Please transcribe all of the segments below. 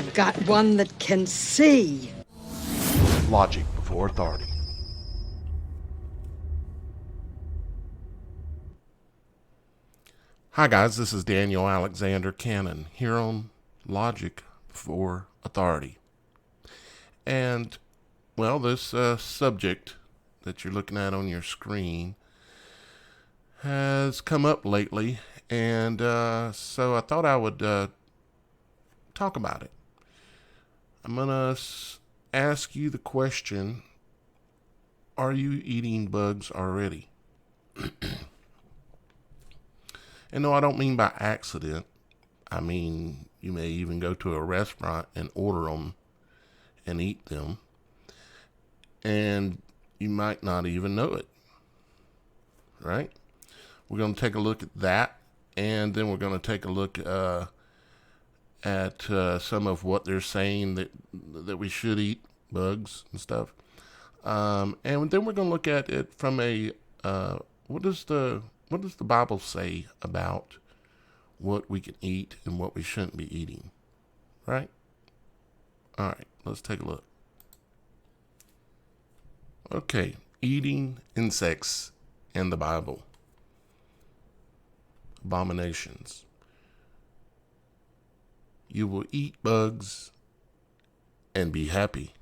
I've got one that can see. Logic before authority. Hi guys, this is Daniel Alexander Cannon here on Logic Before Authority. And, well, this subject that you're looking at on your screen has come up lately, and so I thought I would talk about it. I'm going to ask you the question, are you eating bugs already? And no, I don't mean by accident. I mean, you may even go to a restaurant and order them and eat them, and you might not even know it, right? We're going to take a look at that, and then we're going to take a look at some of what they're saying that we should eat, bugs and stuff. And then we're going to look at it from a what does the Bible say about what we can eat and what we shouldn't be eating, right? All right, let's take a look. Okay, eating insects in the Bible. Abominations. You will eat bugs and be happy.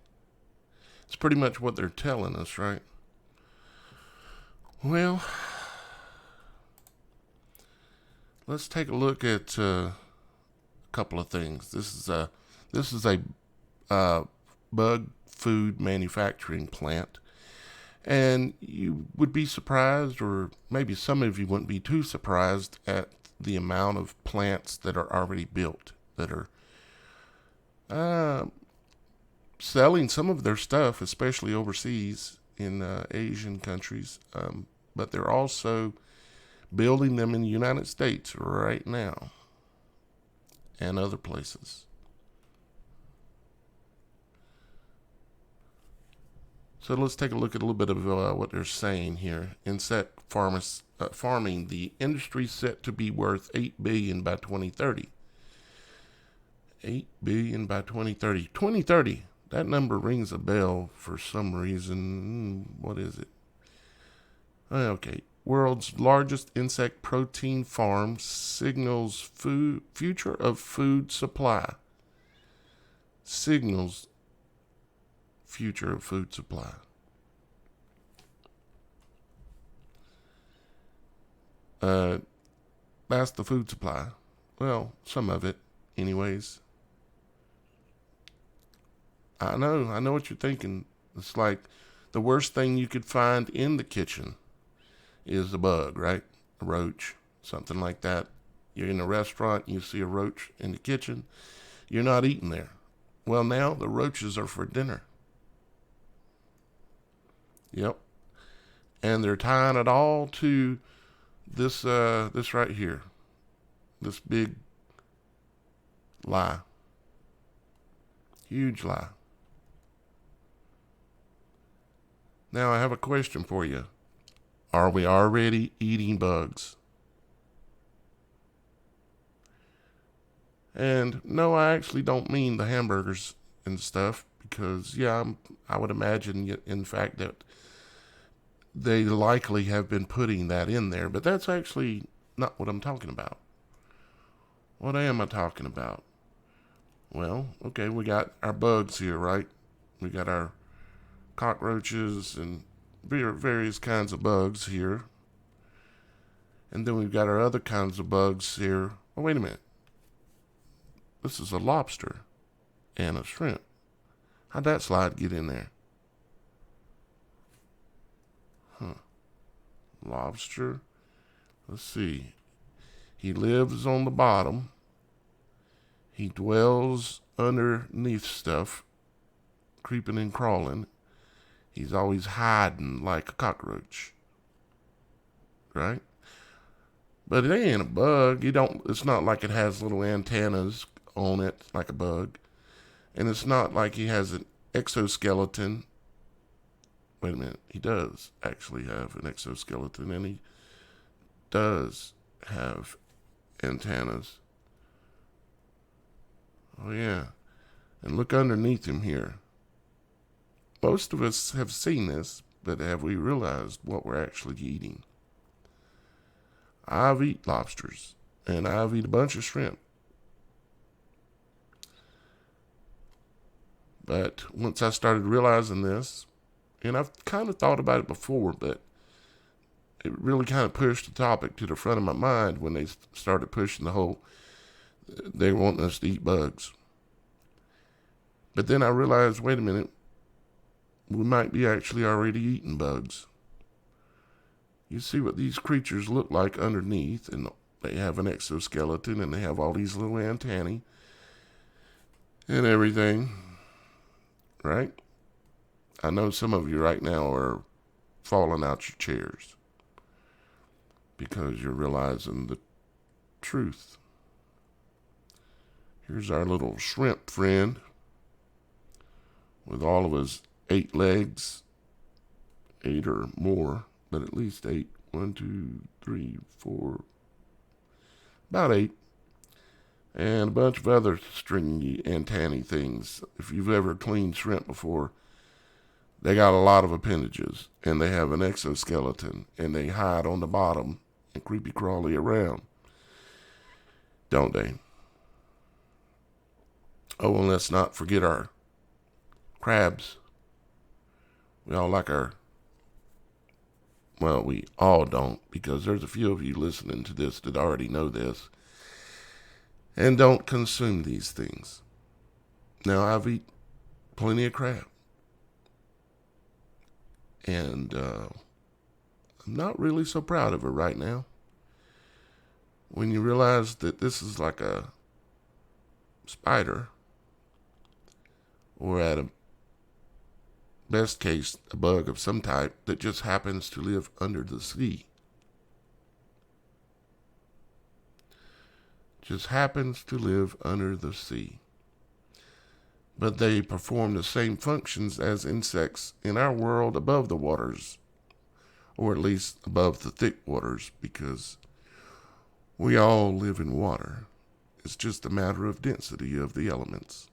It's pretty much what they're telling us, right? Well, let's take a look at a couple of things. This is a bug food manufacturing plant, and you would be surprised, or maybe some of you wouldn't be too surprised at the amount of plants that are already built that are selling some of their stuff, especially overseas in Asian countries, but they're also building them in the United States right now and other places. So let's take a look at a little bit of what they're saying here. Insect farming, the industry set to be worth $8 billion by 2030. $8 billion by 2030. 2030, that number rings a bell for some reason. What is it? Okay. World's largest insect protein farm signals future of food supply. Signals future of food supply. That's the food supply. Well, some of it, anyways. I know what you're thinking. It's like the worst thing you could find in the kitchen is a bug, right? A roach, something like that. You're in a restaurant, you see a roach in the kitchen, you're not eating there. Well, now the roaches are for dinner. Yep. And they're tying it all to this right here. This big lie. Huge lie. Now I have a question for you. Are we already eating bugs? And no, I actually don't mean the hamburgers and stuff, because I would imagine, in fact, that they likely have been putting that in there, but that's actually not what I'm talking about. What am I talking about? Well, okay, we got our bugs here, right? We got our cockroaches and various kinds of bugs here. And then we've got our other kinds of bugs here. Oh, wait a minute. This is a lobster and a shrimp. How'd that slide get in there? Lobster. Let's see. He lives on the bottom. He dwells underneath stuff, creeping and crawling. He's always hiding like a cockroach. Right? But it ain't a bug. It's not like it has little antennas on it like a bug. And it's not like he has an exoskeleton. Wait a minute. He does actually have an exoskeleton, and he does have antennas. Oh, yeah. And look underneath him here. Most of us have seen this, but have we realized what we're actually eating? I've eaten lobsters, and I've eaten a bunch of shrimp. But once I started realizing this, and I've kind of thought about it before, but it really kind of pushed the topic to the front of my mind when they started pushing the whole, they wanting us to eat bugs. But then I realized, wait a minute, we might be actually already eating bugs. You see what these creatures look like underneath, and they have an exoskeleton, and they have all these little antennae and everything, right? I know some of you right now are falling out your chairs because you're realizing the truth. Here's our little shrimp friend with all of his 8 legs, 8 or more, but at least 8. 1, 2, 3, 4, about 8. And a bunch of other stringy antennae things. If you've ever cleaned shrimp before, they got a lot of appendages, and they have an exoskeleton, and they hide on the bottom and creepy crawly around, don't they? Oh, and let's not forget our crabs. We all like our, well, we all don't, because there's a few of you listening to this that already know this and don't consume these things. Now, I've eaten plenty of crab, and I'm not really so proud of it right now. When you realize that this is like a spider, or at a best case, a bug of some type that just happens to live under the sea. Just happens to live under the sea. But they perform the same functions as insects in our world above the waters, or at least above the thick waters, because we all live in water. It's just a matter of density of the elements.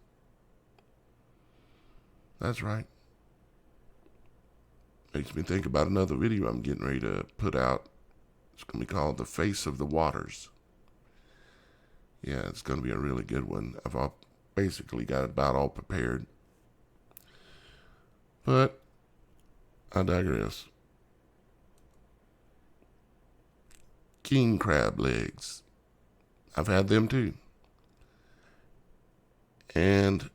That's right. Makes me think about another video I'm getting ready to put out. It's going to be called The Face of the Waters. Yeah, it's going to be a really good one. I've basically got it about all prepared. But I digress. King crab legs. I've had them too. And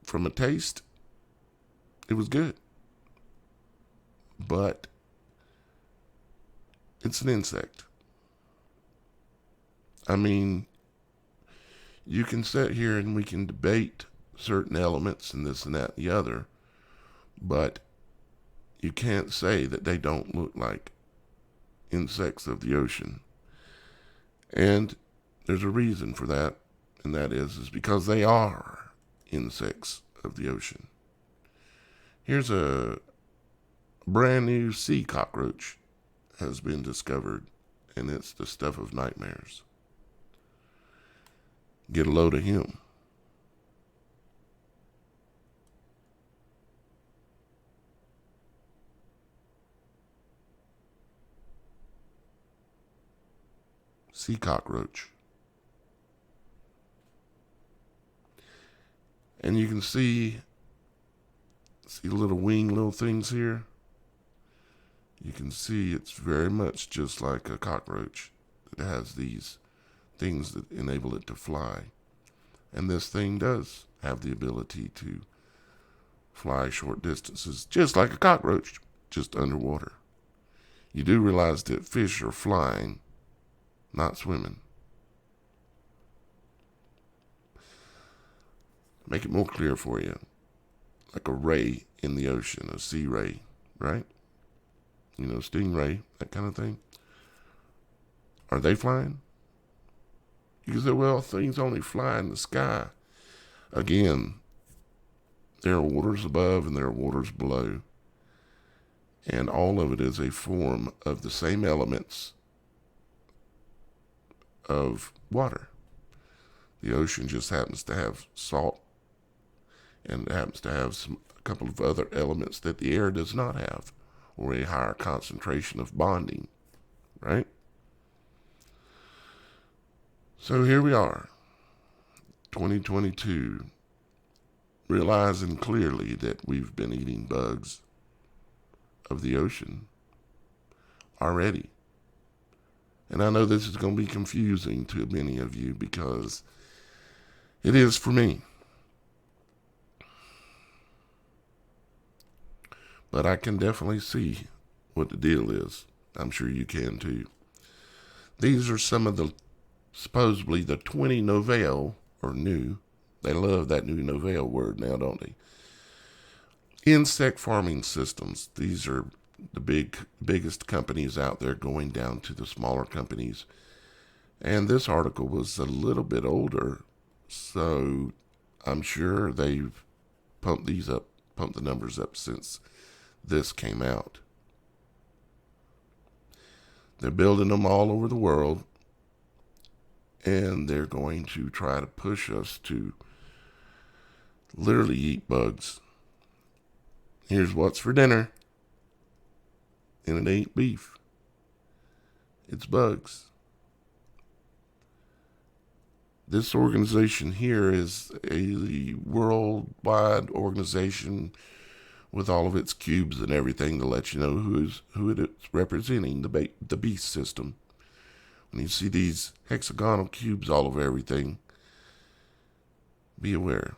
from a taste, it was good. But it's an insect. I mean, you can sit here and we can debate certain elements and this and that and the other, but you can't say that they don't look like insects of the ocean. And there's a reason for that, and that is because they are insects of the ocean. Here's a brand new sea cockroach has been discovered, and it's the stuff of nightmares. Get a load of him. Sea cockroach. And you can see little little things here. You can see it's very much just like a cockroach. It has these things that enable it to fly. And this thing does have the ability to fly short distances, just like a cockroach, just underwater. You do realize that fish are flying, not swimming. Make it more clear for you. Like a ray in the ocean, a sea ray, right? You know, stingray, that kind of thing. Are they flying? You say, well, things only fly in the sky. Again, there are waters above and there are waters below. And all of it is a form of the same elements of water. The ocean just happens to have salt, and it happens to have a couple of other elements that the air does not have, or a higher concentration of bonding, right? So here we are, 2022, realizing clearly that we've been eating bugs of the ocean already. And I know this is going to be confusing to many of you, because it is for me. But I can definitely see what the deal is. I'm sure you can too. These are some of the, supposedly the 20 novel, or new. They love that new novel word now, don't they? Insect farming systems. These are the biggest companies out there, going down to the smaller companies. And this article was a little bit older, so I'm sure they've pumped the numbers up since this came out. They're building them all over the world, and they're going to try to push us to literally eat bugs. Here's what's for dinner. And it ain't beef. It's bugs. This organization here is a worldwide organization with all of its cubes and everything to let you know who it is representing, the beast system. When you see these hexagonal cubes all over everything, be aware.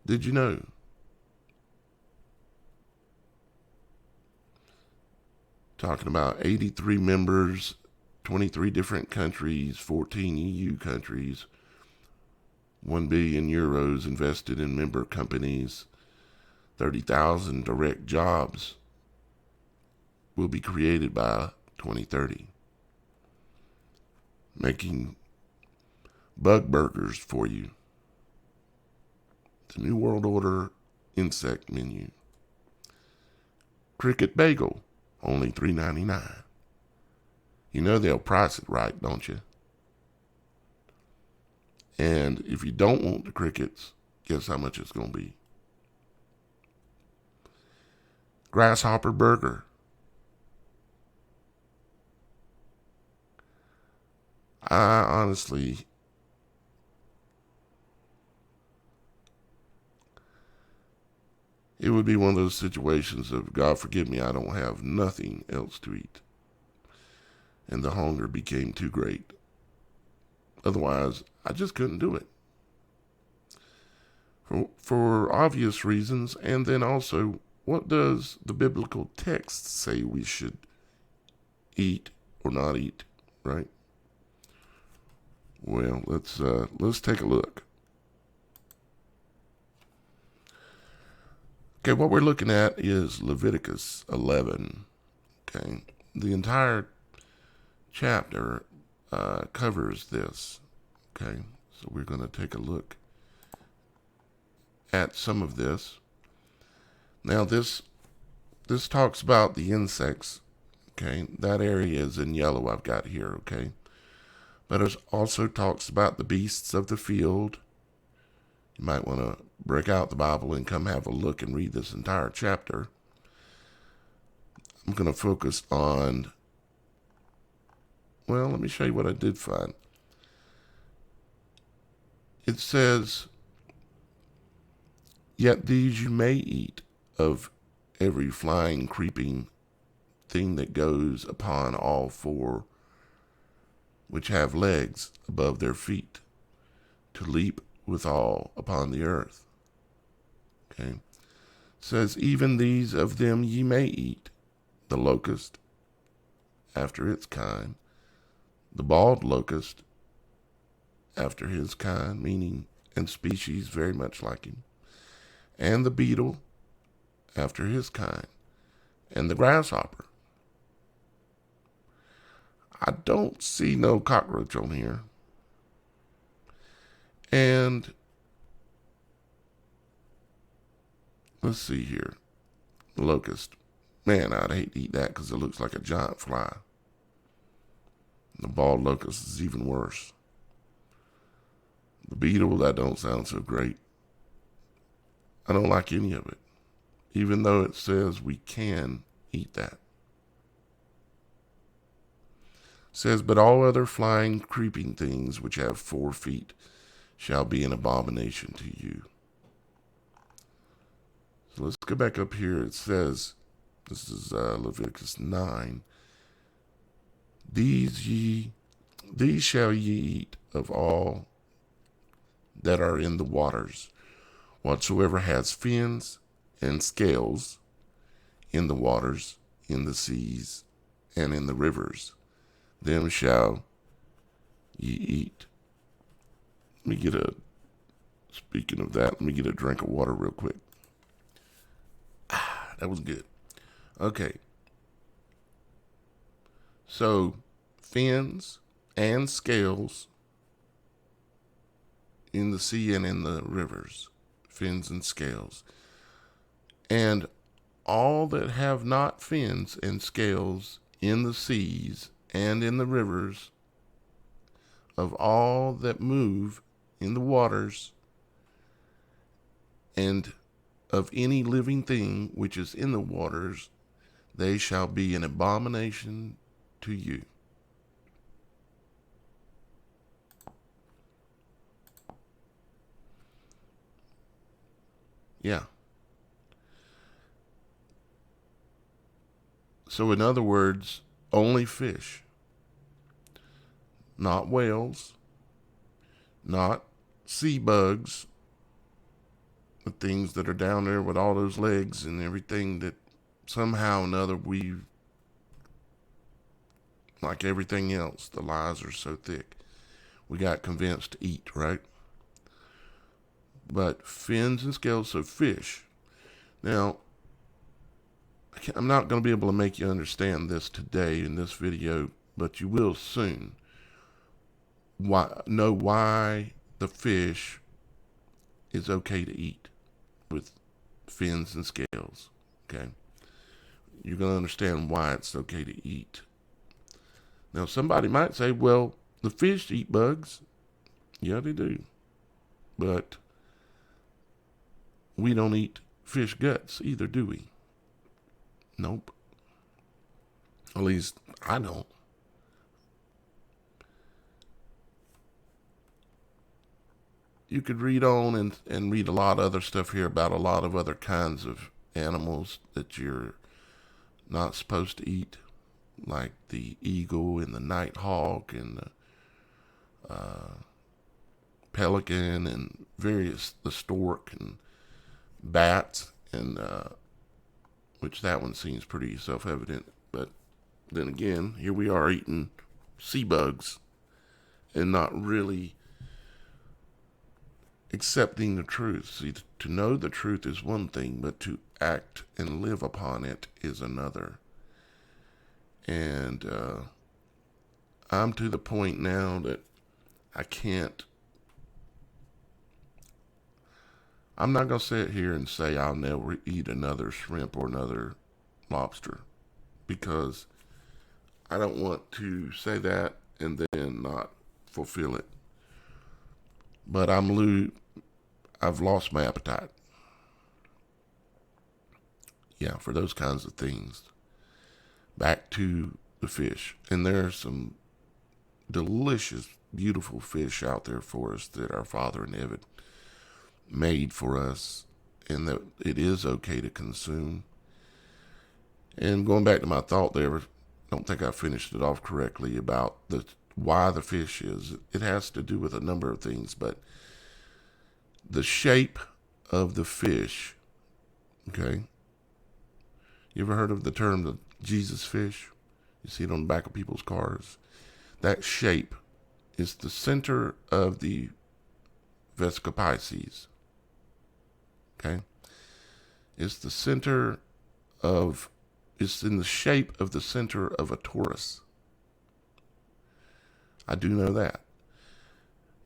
Did you know? Talking about 83 members, 23 different countries, 14 EU countries, 1 billion euros invested in member companies, 30,000 direct jobs will be created by 2030. Making bug burgers for you. The New World Order insect menu. Cricket bagel, only $3.99. You know they'll price it right, don't you? And if you don't want the crickets, guess how much it's going to be? Grasshopper burger. I honestly, it would be one of those situations of, God forgive me, I don't have nothing else to eat. And the hunger became too great. Otherwise, I just couldn't do it. For obvious reasons, and then also, what does the biblical text say we should eat or not eat, right? Well, let's take a look. Okay, what we're looking at is Leviticus 11. Okay, the entire chapter covers this. Okay, so we're going to take a look at some of this. Now, this talks about the insects. Okay, that area is in yellow I've got here. Okay, but it also talks about the beasts of the field. You might want to break out the Bible and come have a look and read this entire chapter. I'm going to focus on, well, let me show you what I did find. It says, yet these you may eat of every flying, creeping thing that goes upon all four, which have legs above their feet, to leap withal upon the earth. Okay. It says, even these of them ye may eat, the locust, after its kind, the bald locust, after his kind, meaning and species very much like him, and the beetle, after his kind, and the grasshopper. I don't see no cockroach on here. And let's see here. Locust. Man, I'd hate to eat that because it looks like a giant fly. The bald locust is even worse. The beetle, that don't sound so great. I don't like any of it, even though it says we can eat that. It says, but all other flying, creeping things which have 4 feet shall be an abomination to you. So let's go back up here. It says, this is Leviticus 9. These shall ye eat of all that are in the waters, whatsoever has fins and scales in the waters, in the seas, and in the rivers, them shall ye eat. Speaking of that, let me get a drink of water real quick. That was good. Okay. So, fins and scales in the sea and in the rivers. Fins and scales. And all that have not fins and scales in the seas and in the rivers, of all that move in the waters, and of any living thing which is in the waters, they shall be an abomination to you. Yeah. So in other words, only fish. Not whales. Not sea bugs. The things that are down there with all those legs and everything that somehow or another we, like everything else, the lies are so thick, we got convinced to eat, right? But fins and scales, so fish. Now, I'm not going to be able to make you understand this today in this video, but you will soon. Know why the fish is okay to eat with fins and scales, okay? You're going to understand why it's okay to eat. Now, somebody might say, well, the fish eat bugs. Yeah, they do. But we don't eat fish guts either, do we? Nope. At least I don't. You could read on and read a lot of other stuff here about a lot of other kinds of animals that you're not supposed to eat, like the eagle and the nighthawk and the pelican and the stork and bats, and which that one seems pretty self-evident. But then again, here we are eating sea bugs and not really accepting the truth. See, to know the truth is one thing, but to act and live upon it is another. And I'm to the point now that I'm not going to sit here and say I'll never eat another shrimp or another lobster, because I don't want to say that and then not fulfill it. But I've lost my appetite. Yeah, for those kinds of things. Back to the fish. And there are some delicious, beautiful fish out there for us that our Father in heaven made for us, and that it is okay to consume. And going back to my thought there, I don't think I finished it off correctly about why the fish is. It has to do with a number of things, but the shape of the fish, okay? You ever heard of the term the Jesus fish? You see it on the back of people's cars. That shape is the center of the Vesica Pisces, okay? It's in the shape of the center of a Taurus. I do know that.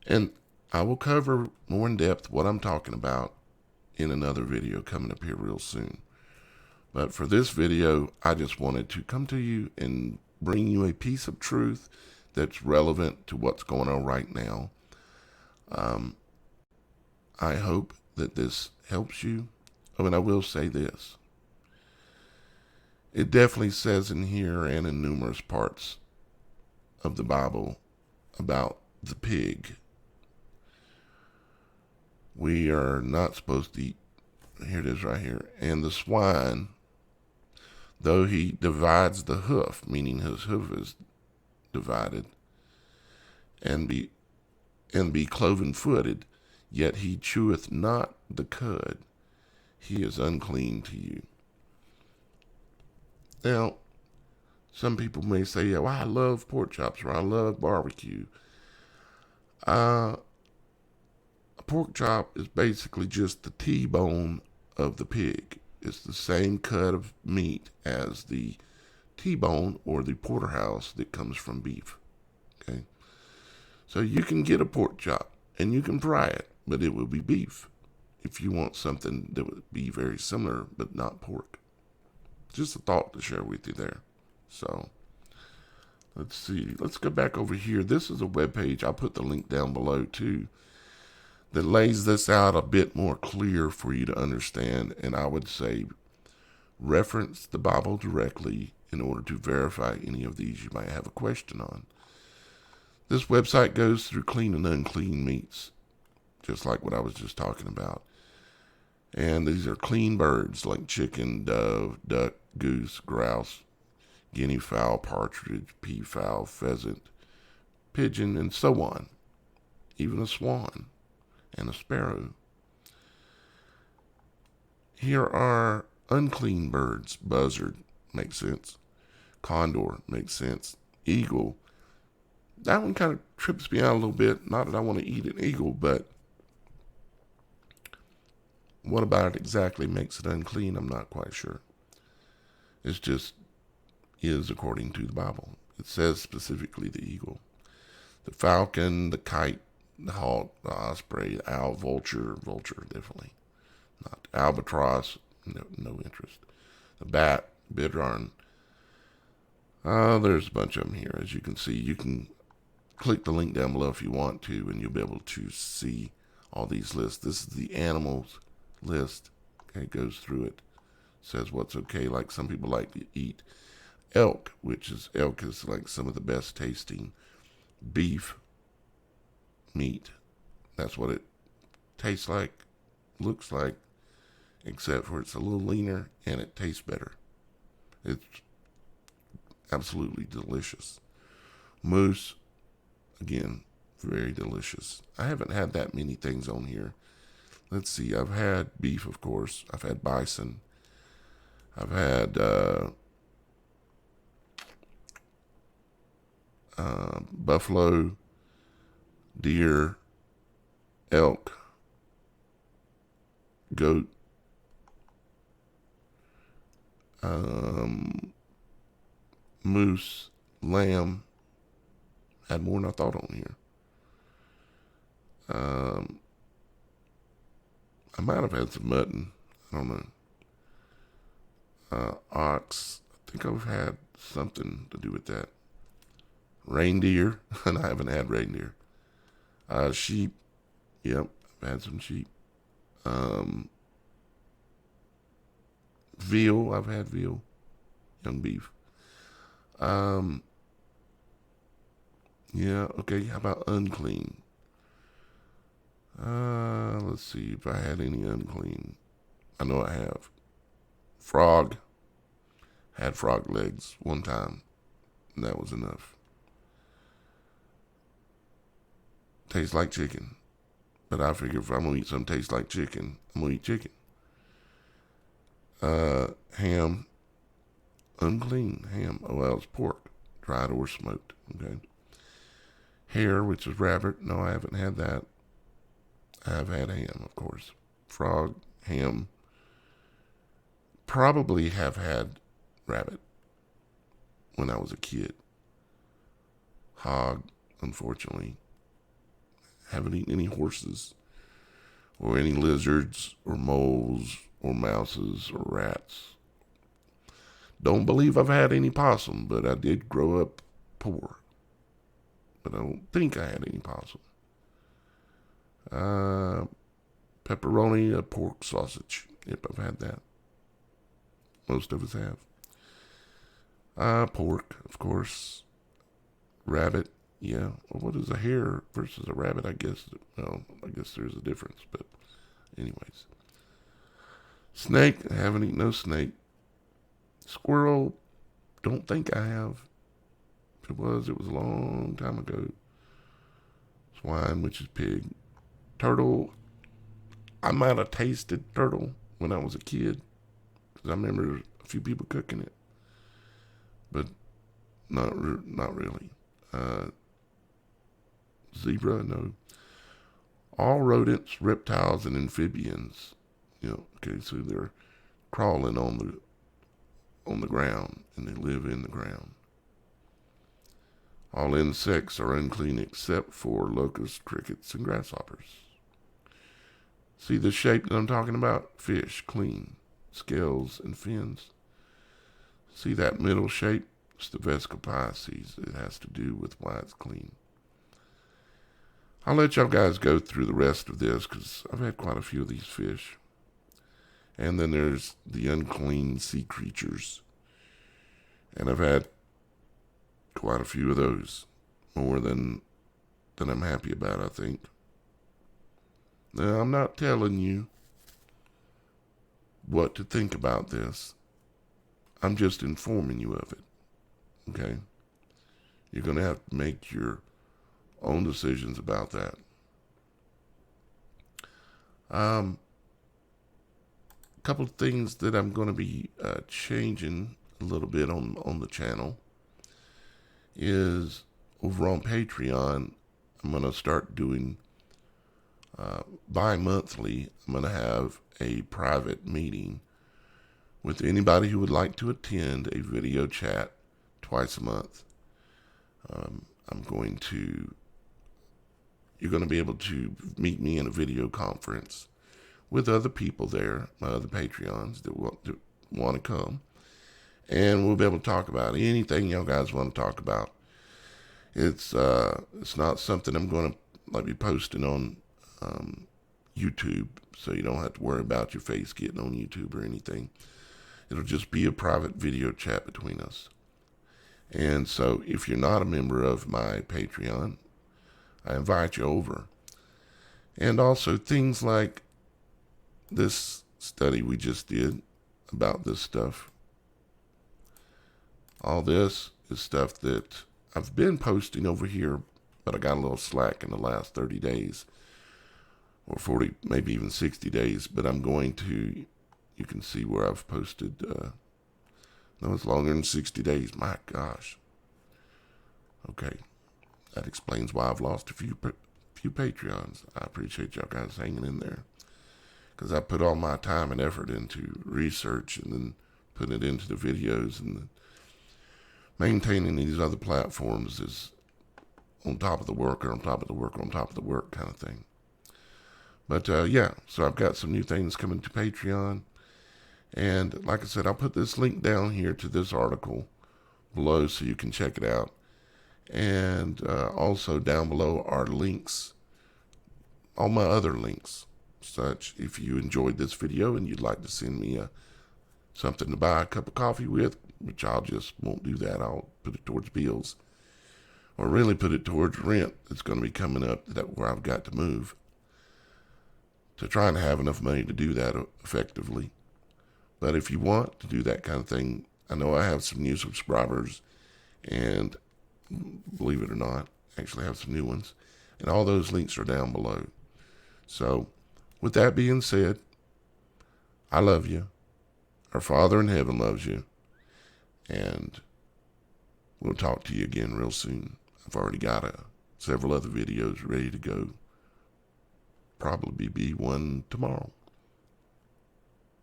And I will cover more in depth what I'm talking about in another video coming up here real soon. But for this video, I just wanted to come to you and bring you a piece of truth that's relevant to what's going on right now. I hope that this helps you. I mean, I will say this. It definitely says in here and in numerous parts of the Bible about the pig. We are not supposed to eat, here it is right here, and the swine, though he divides the hoof, meaning his hoof is divided, and be cloven-footed, yet he cheweth not the cud. He is unclean to you. Now, some people may say, well, I love pork chops, or I love barbecue. A pork chop is basically just the T-bone of the pig. It's the same cut of meat as the T-bone or the porterhouse that comes from beef. Okay? So you can get a pork chop and you can fry it, but it will be beef. If you want something that would be very similar but not pork. Just a thought to share with you there. So, let's see. Let's go back over here. This is a webpage. I'll put the link down below too, that lays this out a bit more clear for you to understand. And I would say reference the Bible directly in order to verify any of these you might have a question on. This website goes through clean and unclean meats, just like what I was just talking about. And these are clean birds like chicken, dove, duck, goose, grouse, guinea fowl, partridge, peafowl, pheasant, pigeon, and so on. Even a swan and a sparrow. Here are unclean birds. Buzzard makes sense. Condor makes sense. Eagle. That one kind of trips me out a little bit. Not that I want to eat an eagle, but what about it exactly makes it unclean? I'm not quite sure. It's just is according to the Bible. It says specifically the eagle. The falcon, the kite, the hawk, the osprey, the owl, vulture definitely. Not albatross, no interest. The bat, bittern. There's a bunch of them here. As you can see, you can click the link down below if you want to, and you'll be able to see all these lists. This is the animals list. Okay, it goes through it. Says what's okay. Like some people like to eat elk, elk is like some of the best tasting beef meat. That's what it tastes like, looks like, except for it's a little leaner and it tastes better. It's absolutely delicious. Moose, again, very delicious. I haven't had that many things on here. Let's see, I've had beef, of course. I've had bison. I've had buffalo, deer, elk, goat, moose, lamb. Had more than I thought on here. I might have had some mutton. I don't know. Ox. I think I've had something to do with that. Reindeer. And I haven't had reindeer. Sheep. Yep, I've had some sheep. Veal. I've had veal. Young beef. Yeah, okay. How about unclean? Let's see if I had any unclean. I know I have. Frog. Had frog legs one time. And that was enough. Tastes like chicken. But I figure if I'm going to eat something tastes like chicken, I'm going to eat chicken. Ham. Unclean ham. Oh, well, it's pork. Dried or smoked. Okay. Hare, which is rabbit. No, I haven't had that. I've had ham, of course. Frog, ham. Probably have had rabbit when I was a kid. Hog, unfortunately. Haven't eaten any horses or any lizards or moles or mouses or rats. Don't believe I've had any possum, but I did grow up poor. but I don't think I had any possum. Pepperoni, a pork sausage. Yep, I've had that. Most of us have. Pork, of course. Rabbit, yeah. Well, what is a hare versus a rabbit? I guess there's a difference, but anyways. Snake, I haven't eaten no snake. Squirrel, don't think I have. If it was a long time ago. Swine, which is pig. Turtle, I might have tasted turtle when I was a kid, because I remember a few people cooking it, but not really. Zebra, no. All rodents, reptiles, and amphibians. Okay, so they're crawling on the ground, and they live in the ground. All insects are unclean except for locusts, crickets, and grasshoppers. See the shape that I'm talking about? Fish, clean. Scales and fins. See that middle shape? It's the vesicle Pisces. It has to do with why it's clean. I'll let y'all guys go through the rest of this, because I've had quite a few of these fish. And then there's the unclean sea creatures. And I've had quite a few of those. More than I'm happy about, I think. Now, I'm not telling you what to think about this. I'm just informing you of it. Okay? You're going to have to make your own decisions about that. A couple of things that I'm going to be changing a little bit on the channel is over on Patreon. I'm going to start doing bi-monthly. I'm going to have a private meeting with anybody who would like to attend a video chat twice a month. You're going to be able to meet me in a video conference with other people there, my other Patreons that want to come. And we'll be able to talk about anything y'all guys want to talk about. It's not something I'm going to be posting on YouTube, so you don't have to worry about your face getting on YouTube or anything. It'll just be a private video chat between us. And so if you're not a member of my Patreon, I invite you over. And also things like this study we just did about this stuff. All this is stuff that I've been posting over here, but I got a little slack in the last 30 days. Or 40, maybe even 60 days. But I'm going to, you can see where I've posted, no, it's longer than 60 days. My gosh. Okay. That explains why I've lost a few Patreons. I appreciate y'all guys hanging in there. Because I put all my time and effort into research and then putting it into the videos, and maintaining these other platforms is on top of the work, or on top of the work, on top of the work kind of thing. But yeah, so I've got some new things coming to Patreon. And like I said, I'll put this link down here to this article below so you can check it out. And also down below are links, all my other links. Such, if you enjoyed this video and you'd like to send me something to buy a cup of coffee with, which I'll just won't do that. I'll put it towards bills. Or really put it towards rent that's going to be coming up where I've got to move. To try and have enough money to do that effectively. But if you want to do that kind of thing, I know I have some new subscribers, and believe it or not, I actually have some new ones, and all those links are down below. So, with that being said, I love you. Our Father in heaven loves you, and we'll talk to you again real soon. I've already got several other videos ready to go. Probably be one tomorrow.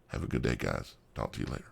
Have a good day, guys. Talk to you later.